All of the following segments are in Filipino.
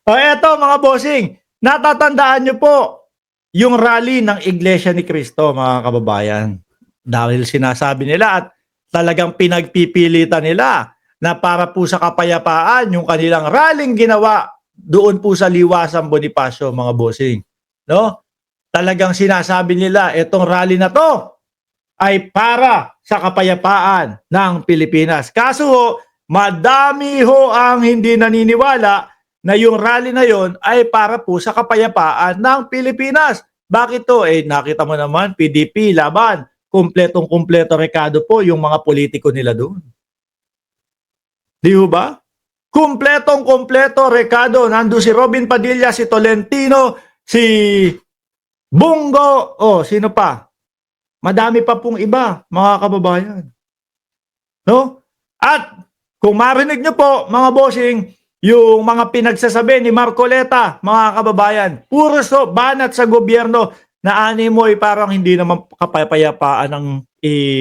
O eto mga bossing, natatandaan niyo po yung rally ng Iglesia ni Cristo mga kababayan. Dahil sinasabi nila at talagang pinagpipilitan nila na para po sa kapayapaan yung kanilang rallying ginawa doon po sa Liwasang Bonifacio mga bossing. No? Talagang sinasabi nila itong rally na to ay para sa kapayapaan ng Pilipinas. Kaso ho, madami ho ang hindi naniniwala na yung rally na yon ay para po sa kapayapaan ng Pilipinas. Bakit to? Eh, nakita mo naman, PDP, laban. Kumpletong-kumpleto rekado po yung mga politiko nila doon. Di ba? Kumpletong-kumpleto rekado. Nando si Robin Padilla, si Tolentino, si Bungo, sino pa? Madami pa pong iba, mga kababayan. No? At kung marinig nyo po, mga bossing, yung mga pinagsasabi ni Marcoleta, mga kababayan, puro banat sa gobyerno na animoy parang hindi naman kapayapaan ng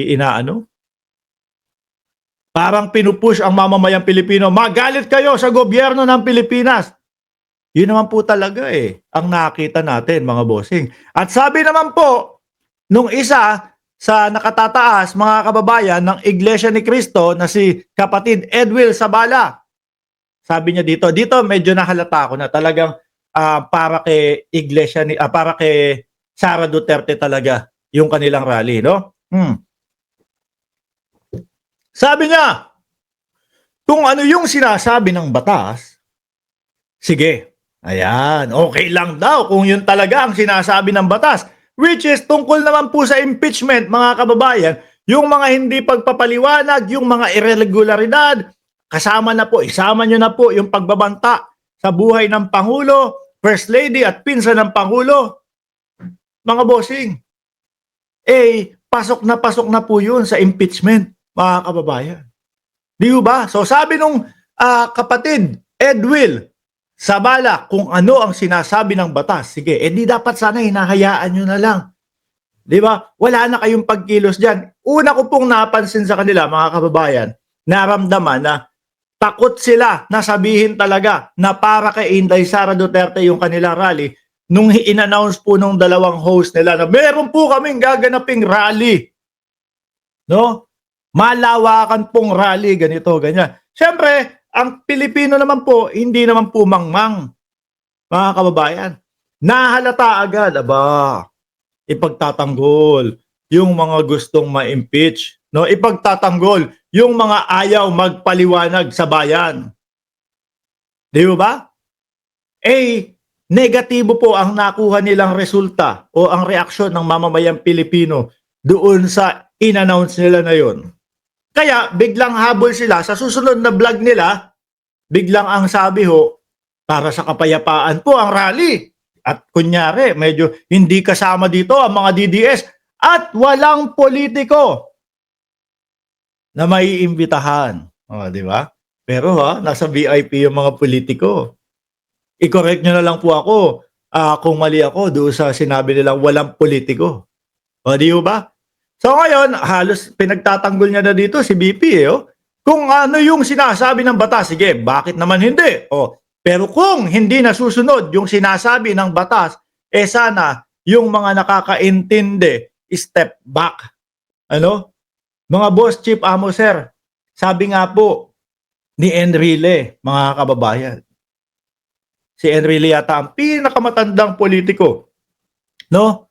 inaano. Parang pinupush ang mamamayang Pilipino, magalit kayo sa gobyerno ng Pilipinas. Yun naman po talaga ang nakita natin, mga bossing. At sabi naman po, nung isa sa nakatataas, mga kababayan, ng Iglesia ni Cristo na si kapatid Edwil Sabala. Sabi niya dito medyo nahalata ako na talagang para kay Iglesia ni para kay Sara Duterte talaga yung kanilang rally, no? Sabi niya, kung ano yung sinasabi ng batas, sige, ayan, okay lang daw kung yun talaga ang sinasabi ng batas. Which is tungkol naman po sa impeachment, mga kababayan, yung mga hindi pagpapaliwanag, yung mga irregularidad, kasama na po, isama nyo na po yung pagbabanta sa buhay ng Pangulo, First Lady at pinsan ng Pangulo. Mga bossing, pasok na po yun sa impeachment, mga kababayan. Di ba? So sabi nung kapatid, Edwil Sabala, kung ano ang sinasabi ng batas, sige, di dapat sana hinahayaan nyo na lang. Di ba? Wala na kayong pagkilos dyan. Una ko pong napansin sa kanila, mga kababayan, naramdaman na takot sila na sabihin talaga na para kay Inday Sara Duterte yung kanilang rally nung in-announce po nung dalawang host nila na meron po kaming gaganaping rally. No? Malawakan pong rally, ganito, ganyan. Siyempre, ang Pilipino naman po, hindi naman po mangmang, mga kababayan. Nahalata agad, ipagtatanggol yung mga gustong ma-impeach, no? Ipagtatanggol yung mga ayaw magpaliwanag sa bayan. Di ba? Negatibo po ang nakuha nilang resulta o ang reaksyon ng mamamayang Pilipino doon sa in-announce nila na yon. Kaya biglang habol sila sa susunod na vlog nila, biglang ang sabi ho, para sa kapayapaan po ang rally. At kunyari, medyo hindi kasama dito ang mga DDS at walang politiko na may imbitahan. Di ba? Pero nasa VIP yung mga politiko. I-correct nyo na lang po ako kung mali ako doon sa sinabi nilang walang politiko. Di ba? So ngayon, halos pinagtatanggol niya na dito si BP Kung ano yung sinasabi ng batas, sige, bakit naman hindi? Pero kung hindi nasusunod yung sinasabi ng batas, sana yung mga nakakaintindi, step back. Mga boss, chief, amo, sir, sabi nga po ni Enrile, mga kababayan, si Enrile yata ang pinakamatandang politiko, no?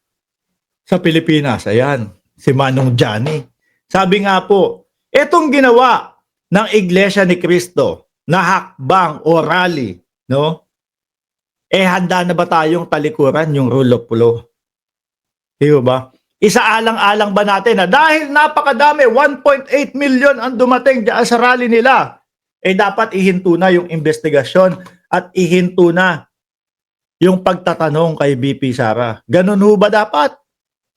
Sa Pilipinas, ayan. Si Manong Johnny. Sabi nga po, itong ginawa ng Iglesia ni Cristo na hakbang o rally, no? Handa na ba tayong talikuran yung rule of law? Di ba? Isaalang-alang ba natin na dahil napakadami, 1.8 million ang dumating dyan sa rally nila, dapat ihinto na yung investigasyon at ihinto na yung pagtatanong kay BP Sara. Ganun ho ba dapat?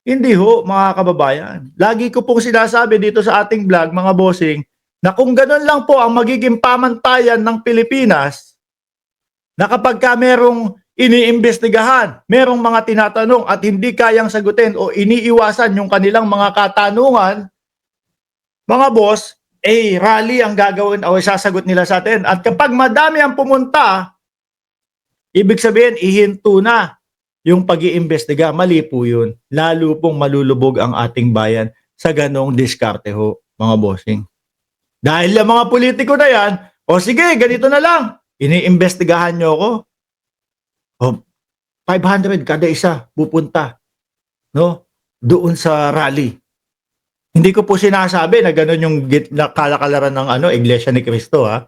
Hindi ho, mga kababayan. Lagi ko pong sinasabi dito sa ating vlog, mga bossing, na kung ganun lang po ang magiging pamantayan ng Pilipinas, na kapag ka merong iniimbestigahan, merong mga tinatanong at hindi kayang sagutin o iniiwasan yung kanilang mga katanungan, mga boss, rally ang gagawin o sasagot nila sa atin. At kapag madami ang pumunta, Ibig sabihin, ihinto na yung pag-iimbestiga. Mali po yun. Lalo pong malulubog ang ating bayan sa ganong diskarte ho, mga bossing. Dahil yung mga politiko na yan, o sige, ganito na lang. Iniimbestigahan nyo ako. O, 500 kada isa pupunta, no? Doon sa rally. Hindi ko po sinasabi na gano'n yung kalakalaran ng Iglesia ni Cristo, ha.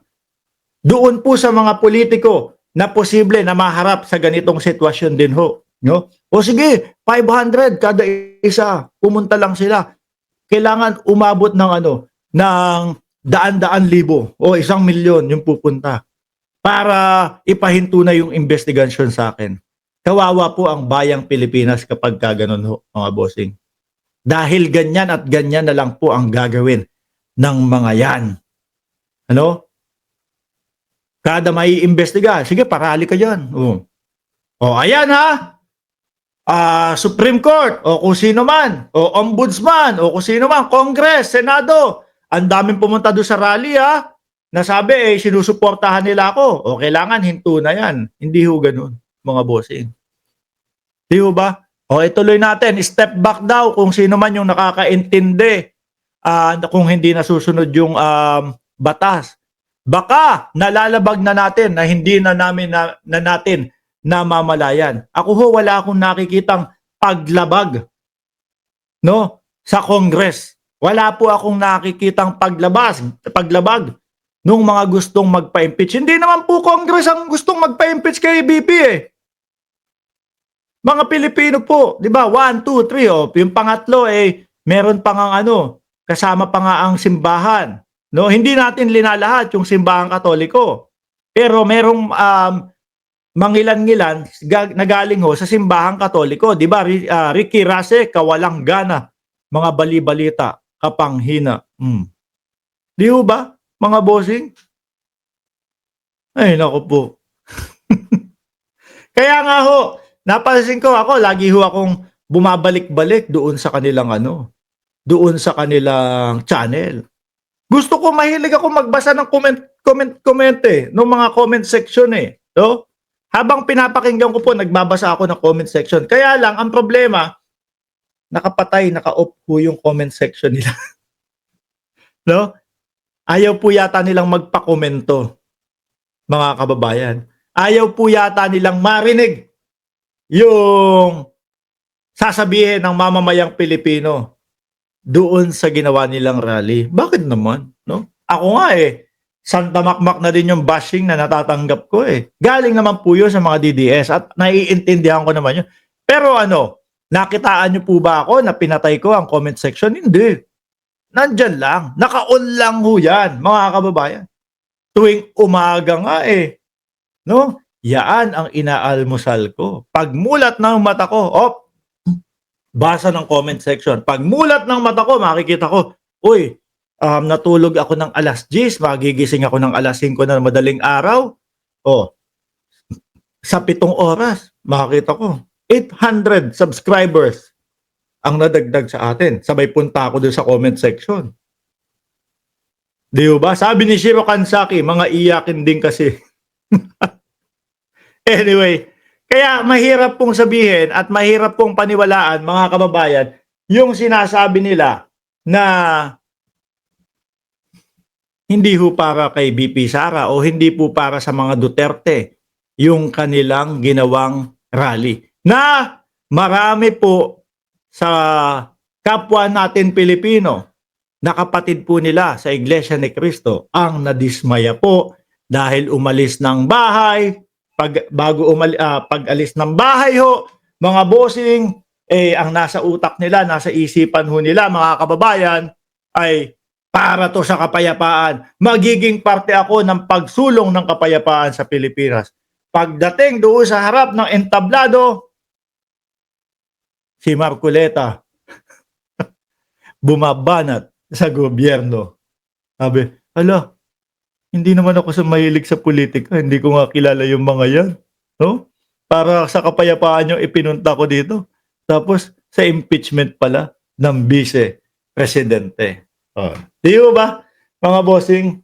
Doon po sa mga politiko na posible na maharap sa ganitong sitwasyon din ho, no? O sige, 500 kada isa, pumunta lang sila. Kailangan umabot ng ng daan-daan libo o 1,000,000 yung pupunta para ipahinto na yung investigation sa akin. Kawawa po ang bayang Pilipinas kapag gano'n ho, mga bossing. Dahil ganyan at ganyan na lang po ang gagawin ng mga yan. Ano? Kada may imbestiga, sige, parali ka dyan. O ayan ha, Supreme Court, o kung sino man, o Ombudsman, o kung sino man, Congress, Senado, ang daming pumunta doon sa rally ha, nasabi sinusuportahan nila ako. O kailangan hinto na yan. Hindi ho ganun, mga bossing. Di ho ba? O ituloy natin, step back daw kung sino man yung nakakaintindi kung hindi nasusunod yung batas. Baka nalalabag na natin na hindi na natin namamalayan. Ako ho, wala akong nakikitang paglabag, no, sa Congress. Wala po akong nakikitang paglabag nung mga gustong magpa-impeach. Hindi naman po Congress ang gustong magpa-impeach kay BP Mga Pilipino po, 'di ba? 1, 2, 3 yung pangatlo meron pa ngang kasama pa nga ang simbahan, no? Hindi natin linalahat yung simbahang Katoliko. Pero merong mangilan-ngilan na galing ho sa simbahang Katoliko, 'di ba? Ricky Rase, kawalang gana, mga bali-balita, kapanghina. Di ho ba, mga bossing? Ay, naku po. Kaya nga ho, napansin ko ako, lagi ho akong bumabalik-balik doon sa kanilang doon sa kanilang channel. Gusto ko, mahilig ako magbasa ng comment ng mga comment section no? Habang pinapakinggan ko po, nagbabasa ako ng comment section. Kaya lang, ang problema, nakapatay, naka-off po yung comment section nila. No? Ayaw po yata nilang magpakomento, mga kababayan. Ayaw po yata nilang marinig yung sasabihin ng mamamayang Pilipino doon sa ginawa nilang rally. Bakit naman, no? Ako nga Santa Makmak na din yung bashing na natatanggap ko Galing naman po yun sa mga DDS at naiintindihan ko naman yun. Pero nakitaan niyo po ba ako na pinatay ko ang comment section? Hindi. Nandyan lang. Naka-on lang ho yan, mga kababayan. Tuwing umaga nga no? Yaan ang inaalmusal ko. Pagmulat ng mata ko, basa ng comment section. Pagmulat ng mata ko, makikita ko, uy, natulog ako ng alas 10, magigising ako ng alas 5 na madaling araw. Sa 7 oras, makikita ko, 800 subscribers ang nadagdag sa atin. Sabay punta ako doon sa comment section. Di ba? Sabi ni Shiro Kansaki, mga iyakin din kasi. Anyway, kaya mahirap pong sabihin at mahirap pong paniwalaan, mga kababayan, yung sinasabi nila na hindi ho para kay BP Sara o hindi po para sa mga Duterte yung kanilang ginawang rally. Na marami po sa kapwa natin Pilipino na kapatid po nila sa Iglesia ni Cristo ang nadismaya po dahil umalis ng bahay. Pag-alis ng bahay ho, mga bossing, ang nasa utak nila, nasa isipan ho nila, mga kababayan, ay para to sa kapayapaan. Magiging parte ako ng pagsulong ng kapayapaan sa Pilipinas. Pagdating doon sa harap ng entablado, si Marcoleta bumabanat sa gobyerno. Sabi, hindi naman ako mahilig sa politika. Hindi ko nga kilala yung mga yan. No? Para sa kapayapaan yung ipinunta ko dito. Tapos, sa impeachment pala ng vice-presidente. Di ba, mga bossing?